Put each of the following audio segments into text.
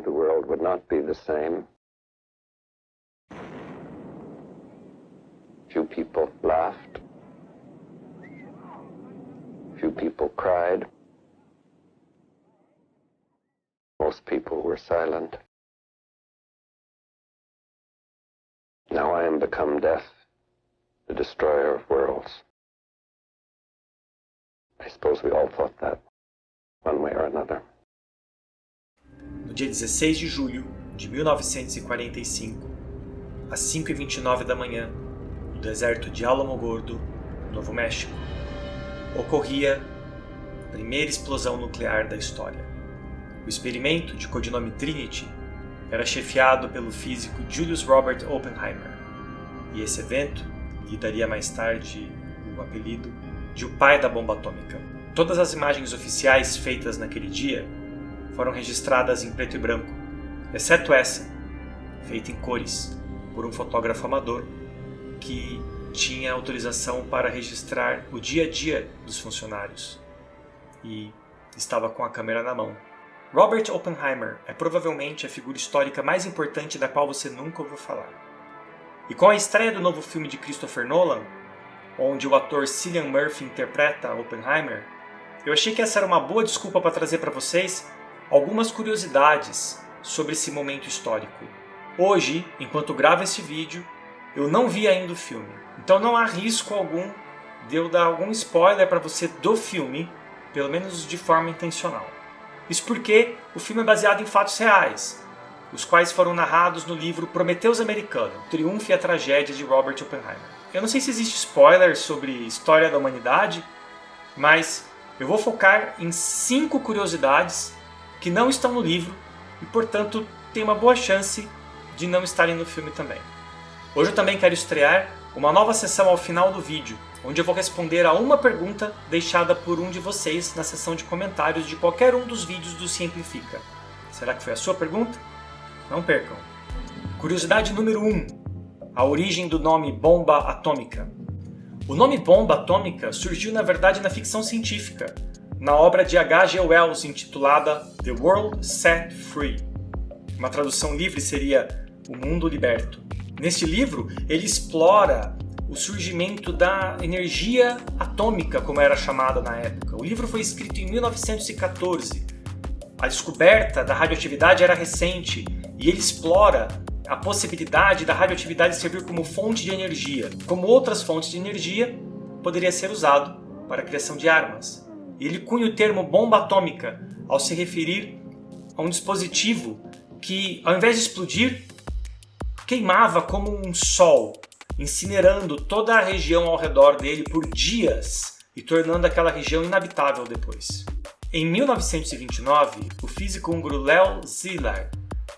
the world would not be the same. Few people laughed. Few people cried. Most people were silent. Now I am become death, the destroyer of worlds. I suppose we all thought that, one way or another. No dia 16 de julho de 1945, às 5h29 da manhã, no deserto de Alamogordo, Novo México, ocorria a primeira explosão nuclear da história. O experimento, de codinome Trinity, era chefiado pelo físico Julius Robert Oppenheimer, e esse evento lhe daria mais tarde o apelido de o pai da bomba atômica. Todas as imagens oficiais feitas naquele dia foram registradas em preto e branco, exceto essa, feita em cores, por um fotógrafo amador que tinha autorização para registrar o dia a dia dos funcionários e estava com a câmera na mão. Robert Oppenheimer é provavelmente a figura histórica mais importante da qual você nunca ouviu falar. E com a estreia do novo filme de Christopher Nolan, onde o ator Cillian Murphy interpreta Oppenheimer, eu achei que essa era uma boa desculpa para trazer para vocês algumas curiosidades sobre esse momento histórico. Hoje, enquanto gravo esse vídeo, eu não vi ainda o filme, então não há risco algum de eu dar algum spoiler para você do filme, pelo menos de forma intencional. Isso porque o filme é baseado em fatos reais, os quais foram narrados no livro Prometheus Americano, o Triunfo e a Tragédia de Robert Oppenheimer. Eu não sei se existe spoiler sobre história da humanidade, mas eu vou focar em 5 curiosidades que não estão no livro e, portanto, tem uma boa chance de não estarem no filme também. Hoje eu também quero estrear uma nova sessão ao final do vídeo, onde eu vou responder a uma pergunta deixada por um de vocês na seção de comentários de qualquer um dos vídeos do Simplifica. Será que foi a sua pergunta? Não percam! Curiosidade número 1. A origem do nome bomba atômica. O nome bomba atômica surgiu na verdade na ficção científica, na obra de H.G. Wells intitulada The World Set Free. Uma tradução livre seria O Mundo Liberto. Neste livro, ele explora o surgimento da energia atômica, como era chamada na época. O livro foi escrito em 1914. A descoberta da radioatividade era recente e ele explora a possibilidade da radioatividade servir como fonte de energia. Como outras fontes de energia, poderia ser usado para a criação de armas. Ele cunha o termo bomba atômica ao se referir a um dispositivo que, ao invés de explodir, queimava como um sol, incinerando toda a região ao redor dele por dias e tornando aquela região inabitável depois. Em 1929, o físico húngaro Leo Szilard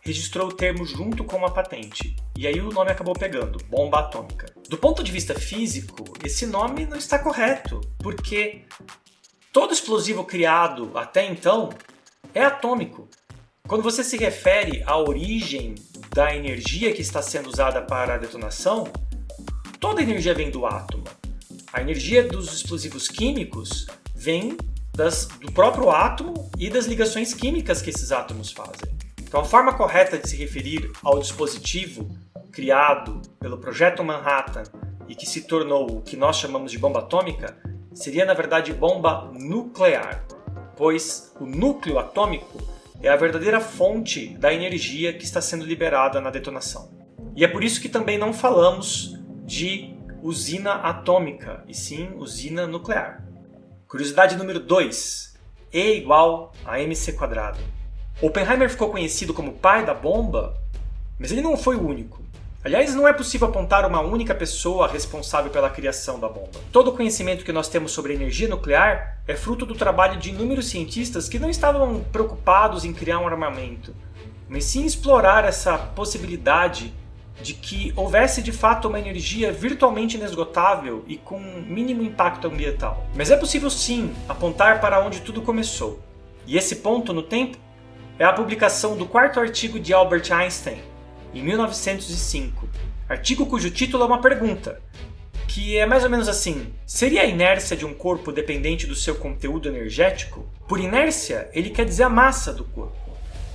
registrou o termo junto com uma patente, e aí o nome acabou pegando, bomba atômica. Do ponto de vista físico, esse nome não está correto, porque todo explosivo criado até então é atômico. Quando você se refere à origem da energia que está sendo usada para a detonação, toda a energia vem do átomo. A energia dos explosivos químicos vem do próprio átomo e das ligações químicas que esses átomos fazem. Então a forma correta de se referir ao dispositivo criado pelo Projeto Manhattan e que se tornou o que nós chamamos de bomba atômica seria na verdade bomba nuclear, pois o núcleo atômico é a verdadeira fonte da energia que está sendo liberada na detonação. E é por isso que também não falamos de usina atômica, e sim usina nuclear. Curiosidade número 2. E igual a mc². Oppenheimer ficou conhecido como pai da bomba, mas ele não foi o único. Aliás, não é possível apontar uma única pessoa responsável pela criação da bomba. Todo o conhecimento que nós temos sobre energia nuclear é fruto do trabalho de inúmeros cientistas que não estavam preocupados em criar um armamento, mas sim explorar essa possibilidade de que houvesse de fato uma energia virtualmente inesgotável e com mínimo impacto ambiental. Mas é possível sim apontar para onde tudo começou. E esse ponto no tempo é a publicação do 4º artigo de Albert Einstein, em 1905, artigo cujo título é uma pergunta, que é mais ou menos assim: seria a inércia de um corpo dependente do seu conteúdo energético? Por inércia, ele quer dizer a massa do corpo.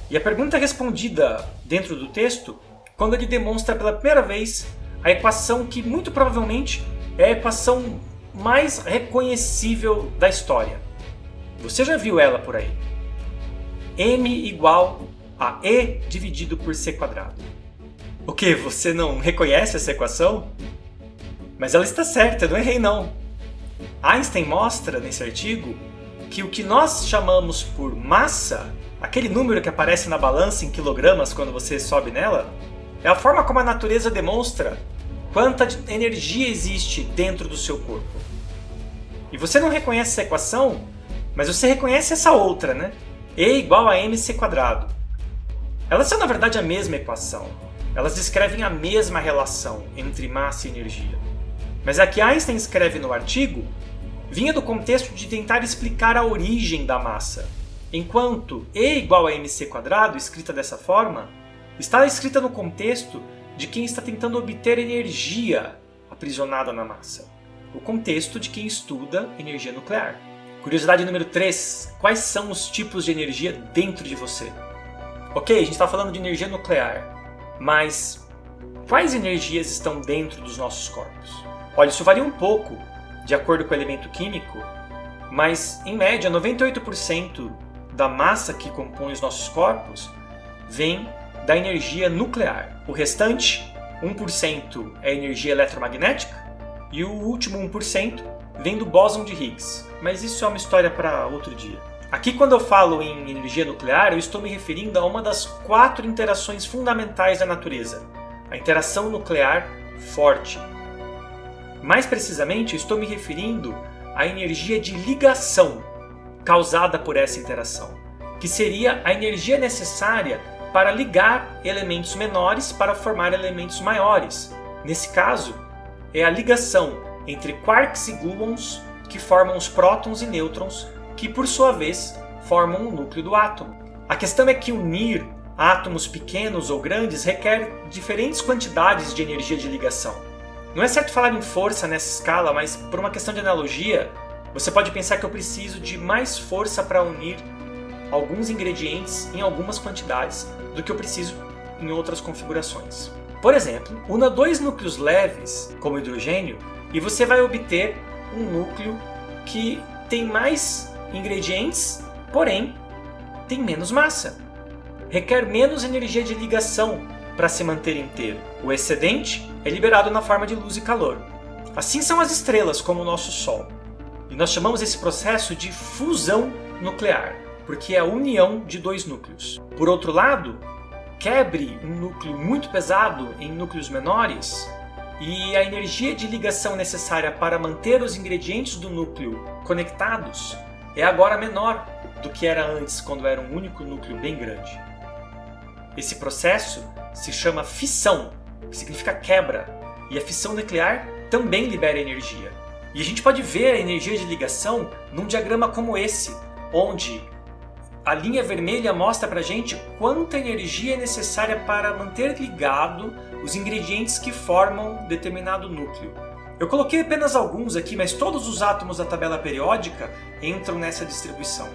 E a pergunta é respondida dentro do texto quando ele demonstra pela primeira vez a equação que muito provavelmente é a equação mais reconhecível da história. Você já viu ela por aí? M igual a E dividido por C quadrado. O que? Você não reconhece essa equação? Mas ela está certa, eu não errei não. Einstein mostra nesse artigo que o que nós chamamos por massa, aquele número que aparece na balança em quilogramas quando você sobe nela, é a forma como a natureza demonstra quanta energia existe dentro do seu corpo. E você não reconhece essa equação, mas você reconhece essa outra, né? E igual a mc quadrado. Elas são na verdade a mesma equação. Elas descrevem a mesma relação entre massa e energia. Mas a que Einstein escreve no artigo vinha do contexto de tentar explicar a origem da massa, enquanto E igual a mc quadrado, escrita dessa forma, está escrita no contexto de quem está tentando obter energia aprisionada na massa, o contexto de quem estuda energia nuclear. Curiosidade número 3. Quais são os tipos de energia dentro de você? Ok, a gente está falando de energia nuclear, mas quais energias estão dentro dos nossos corpos? Olha, isso varia um pouco de acordo com o elemento químico, mas em média 98% da massa que compõe os nossos corpos vem da energia nuclear. O restante, 1%, é energia eletromagnética e o último 1% vem do bóson de Higgs. Mas isso é uma história para outro dia. Aqui, quando eu falo em energia nuclear, eu estou me referindo a uma das 4 interações fundamentais da natureza, a interação nuclear forte. Mais precisamente, eu estou me referindo à energia de ligação causada por essa interação, que seria a energia necessária para ligar elementos menores para formar elementos maiores. Nesse caso, é a ligação entre quarks e gluons que formam os prótons e nêutrons, que por sua vez formam o núcleo do átomo. A questão é que unir átomos pequenos ou grandes requer diferentes quantidades de energia de ligação. Não é certo falar em força nessa escala, mas por uma questão de analogia, você pode pensar que eu preciso de mais força para unir alguns ingredientes em algumas quantidades do que eu preciso em outras configurações. Por exemplo, una 2 núcleos leves, como o hidrogênio, e você vai obter um núcleo que tem mais ingredientes, porém tem menos massa. Requer menos energia de ligação para se manter inteiro. O excedente é liberado na forma de luz e calor. Assim são as estrelas, como o nosso Sol. E nós chamamos esse processo de fusão nuclear, porque é a união de 2 núcleos. Por outro lado, quebre um núcleo muito pesado em núcleos menores, e a energia de ligação necessária para manter os ingredientes do núcleo conectados é agora menor do que era antes, quando era um único núcleo bem grande. Esse processo se chama fissão, que significa quebra, e a fissão nuclear também libera energia. E a gente pode ver a energia de ligação num diagrama como esse, onde a linha vermelha mostra pra gente quanta energia é necessária para manter ligado os ingredientes que formam determinado núcleo. Eu coloquei apenas alguns aqui, mas todos os átomos da tabela periódica entram nessa distribuição.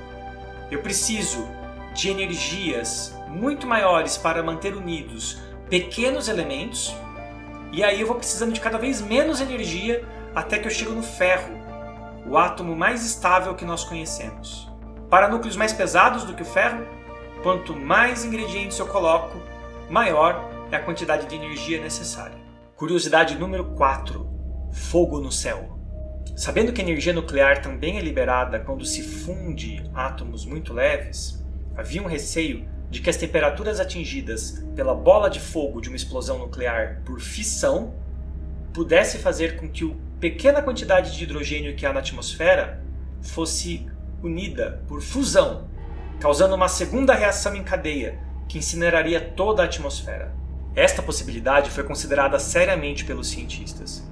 Eu preciso de energias muito maiores para manter unidos pequenos elementos, e aí eu vou precisando de cada vez menos energia até que eu chego no ferro, o átomo mais estável que nós conhecemos. Para núcleos mais pesados do que o ferro, quanto mais ingredientes eu coloco, maior é a quantidade de energia necessária. Curiosidade número 4. Fogo no céu. Sabendo que a energia nuclear também é liberada quando se funde átomos muito leves, havia um receio de que as temperaturas atingidas pela bola de fogo de uma explosão nuclear por fissão pudesse fazer com que a pequena quantidade de hidrogênio que há na atmosfera fosse unida por fusão, causando uma segunda reação em cadeia que incineraria toda a atmosfera. Esta possibilidade foi considerada seriamente pelos cientistas.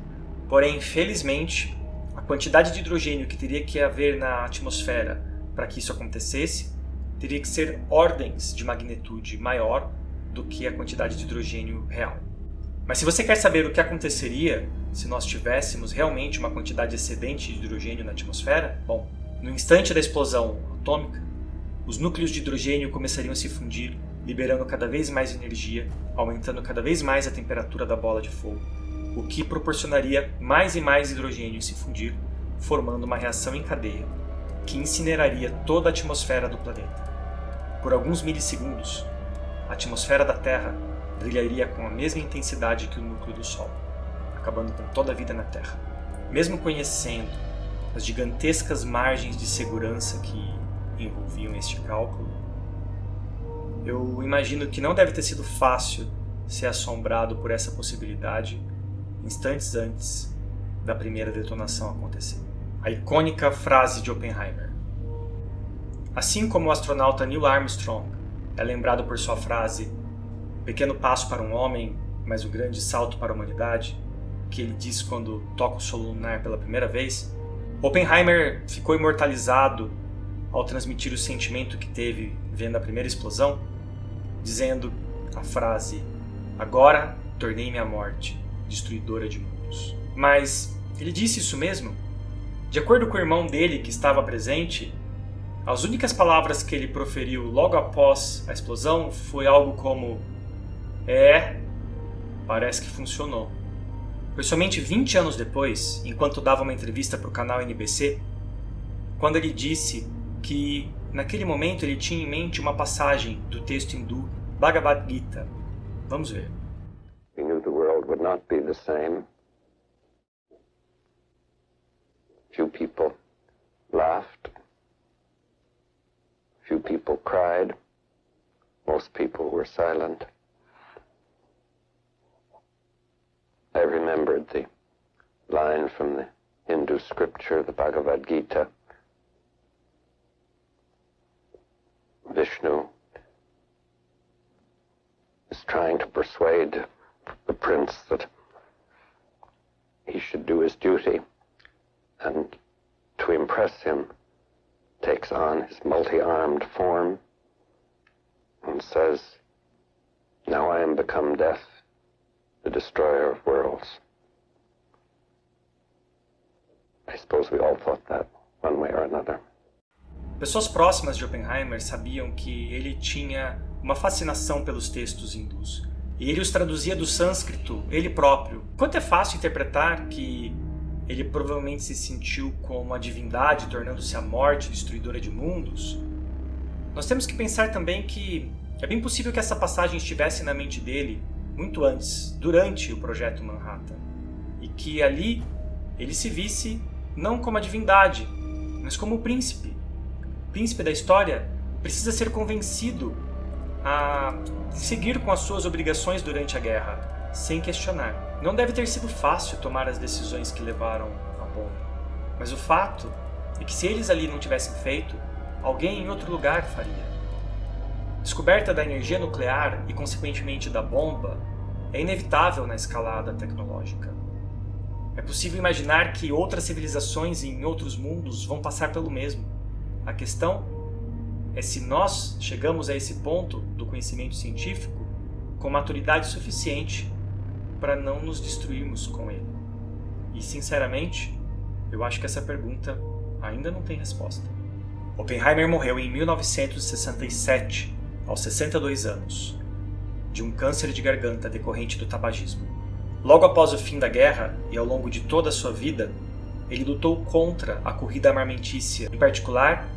Porém, infelizmente, a quantidade de hidrogênio que teria que haver na atmosfera para que isso acontecesse teria que ser ordens de magnitude maior do que a quantidade de hidrogênio real. Mas se você quer saber o que aconteceria se nós tivéssemos realmente uma quantidade excedente de hidrogênio na atmosfera, bom, no instante da explosão atômica, os núcleos de hidrogênio começariam a se fundir liberando cada vez mais energia, aumentando cada vez mais a temperatura da bola de fogo, o que proporcionaria mais e mais hidrogênio se fundir, formando uma reação em cadeia, que incineraria toda a atmosfera do planeta. Por alguns milissegundos, a atmosfera da Terra brilharia com a mesma intensidade que o núcleo do Sol, acabando com toda a vida na Terra. Mesmo conhecendo as gigantescas margens de segurança que envolviam este cálculo, eu imagino que não deve ter sido fácil ser assombrado por essa possibilidade instantes antes da primeira detonação acontecer. A icônica frase de Oppenheimer. Assim como o astronauta Neil Armstrong é lembrado por sua frase "pequeno passo para um homem, mas um grande salto para a humanidade", que ele diz quando toca o solo lunar pela primeira vez, Oppenheimer ficou imortalizado ao transmitir o sentimento que teve vendo a primeira explosão, dizendo a frase "agora tornei-me a morte, destruidora de mundos". Mas ele disse isso mesmo? De acordo com o irmão dele que estava presente, as únicas palavras que ele proferiu logo após a explosão foi algo como parece que funcionou". Foi somente 20 anos depois, enquanto dava uma entrevista para o canal NBC, quando ele disse que naquele momento ele tinha em mente uma passagem do texto hindu Bhagavad Gita. Vamos ver. We knew the world would not be the same. Few people laughed. Few people cried. Most people were silent. I remembered the line from the Hindu scripture, the Bhagavad Gita. Vishnu is trying to persuade the prince that he should do his duty, and to impress him takes on his multi-armed form and says, "Now I am become death, the destroyer of worlds." I suppose we all thought that one way or another. Pessoas próximas de Oppenheimer sabiam que ele tinha uma fascinação pelos textos hindus, e ele os traduzia do sânscrito ele próprio. Quanto é fácil interpretar que ele provavelmente se sentiu como a divindade, tornando-se a morte destruidora de mundos, nós temos que pensar também que é bem possível que essa passagem estivesse na mente dele muito antes, durante o Projeto Manhattan, e que ali ele se visse não como a divindade, mas como o príncipe. O príncipe da história precisa ser convencido a seguir com as suas obrigações durante a guerra, sem questionar. Não deve ter sido fácil tomar as decisões que levaram à bomba, mas o fato é que se eles ali não tivessem feito, alguém em outro lugar faria. A descoberta da energia nuclear e, consequentemente, da bomba é inevitável na escalada tecnológica. É possível imaginar que outras civilizações em outros mundos vão passar pelo mesmo. A questão é se nós chegamos a esse ponto do conhecimento científico com maturidade suficiente para não nos destruirmos com ele. E, sinceramente, eu acho que essa pergunta ainda não tem resposta. Oppenheimer morreu em 1967, aos 62 anos, de um câncer de garganta decorrente do tabagismo. Logo após o fim da guerra e ao longo de toda a sua vida, ele lutou contra a corrida armamentícia. Em particular,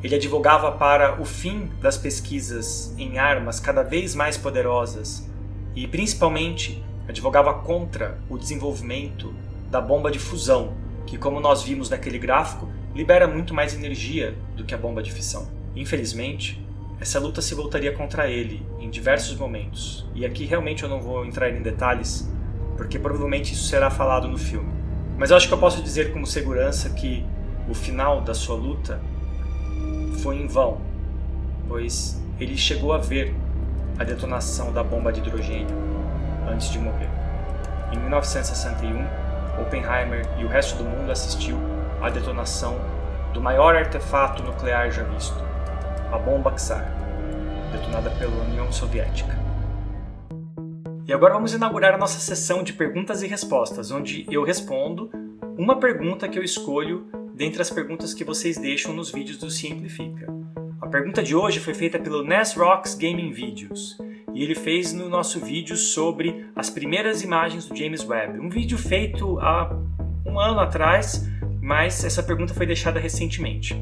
ele advogava para o fim das pesquisas em armas cada vez mais poderosas e, principalmente, advogava contra o desenvolvimento da bomba de fusão, que, como nós vimos naquele gráfico, libera muito mais energia do que a bomba de fissão. Infelizmente, essa luta se voltaria contra ele em diversos momentos, e aqui realmente eu não vou entrar em detalhes, porque provavelmente isso será falado no filme. Mas eu acho que eu posso dizer com segurança que o final da sua luta foi em vão, pois ele chegou a ver a detonação da bomba de hidrogênio antes de morrer. Em 1961, Oppenheimer e o resto do mundo assistiu à detonação do maior artefato nuclear já visto, a bomba Tsar, detonada pela União Soviética. E agora vamos inaugurar a nossa sessão de perguntas e respostas, onde eu respondo uma pergunta que eu escolho dentre as perguntas que vocês deixam nos vídeos do Simplifica. A pergunta de hoje foi feita pelo Nas Rocks Gaming Videos e ele fez no nosso vídeo sobre as primeiras imagens do James Webb. Um vídeo feito há um ano atrás, mas essa pergunta foi deixada recentemente.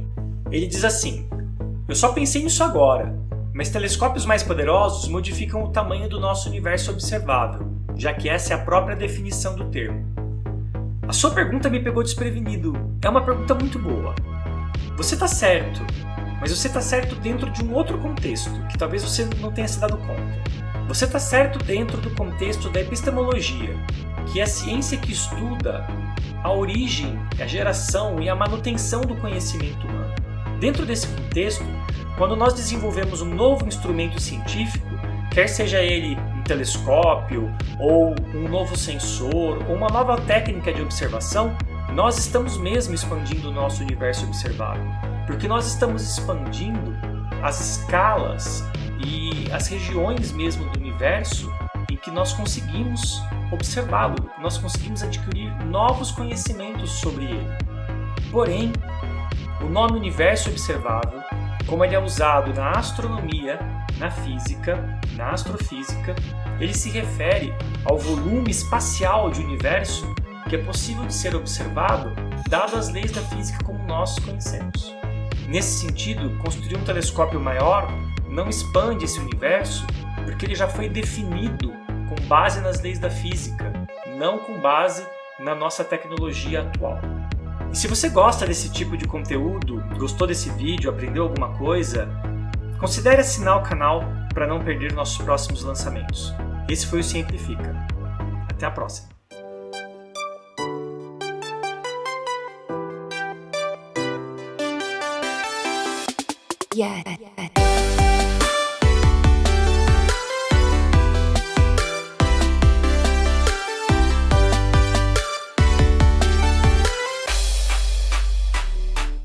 Ele diz assim: eu só pensei nisso agora, mas telescópios mais poderosos modificam o tamanho do nosso universo observável, já que essa é a própria definição do termo. A sua pergunta me pegou desprevenido. É uma pergunta muito boa. Você está certo, mas você está certo dentro de um outro contexto, que talvez você não tenha se dado conta. Você está certo dentro do contexto da epistemologia, que é a ciência que estuda a origem, a geração e a manutenção do conhecimento humano. Dentro desse contexto, quando nós desenvolvemos um novo instrumento científico, quer seja ele um telescópio, ou um novo sensor, ou uma nova técnica de observação, nós estamos mesmo expandindo o nosso universo observável, porque nós estamos expandindo as escalas e as regiões mesmo do universo em que nós conseguimos observá-lo, nós conseguimos adquirir novos conhecimentos sobre ele. Porém, o nome universo observável, como ele é usado na astronomia, na física, na astrofísica, ele se refere ao volume espacial de universo que é possível de ser observado, dado as leis da física como nós conhecemos. Nesse sentido, construir um telescópio maior não expande esse universo, porque ele já foi definido com base nas leis da física, não com base na nossa tecnologia atual. E se você gosta desse tipo de conteúdo, gostou desse vídeo, aprendeu alguma coisa, considere assinar o canal para não perder nossos próximos lançamentos. Esse foi o Cientifica. Até a próxima!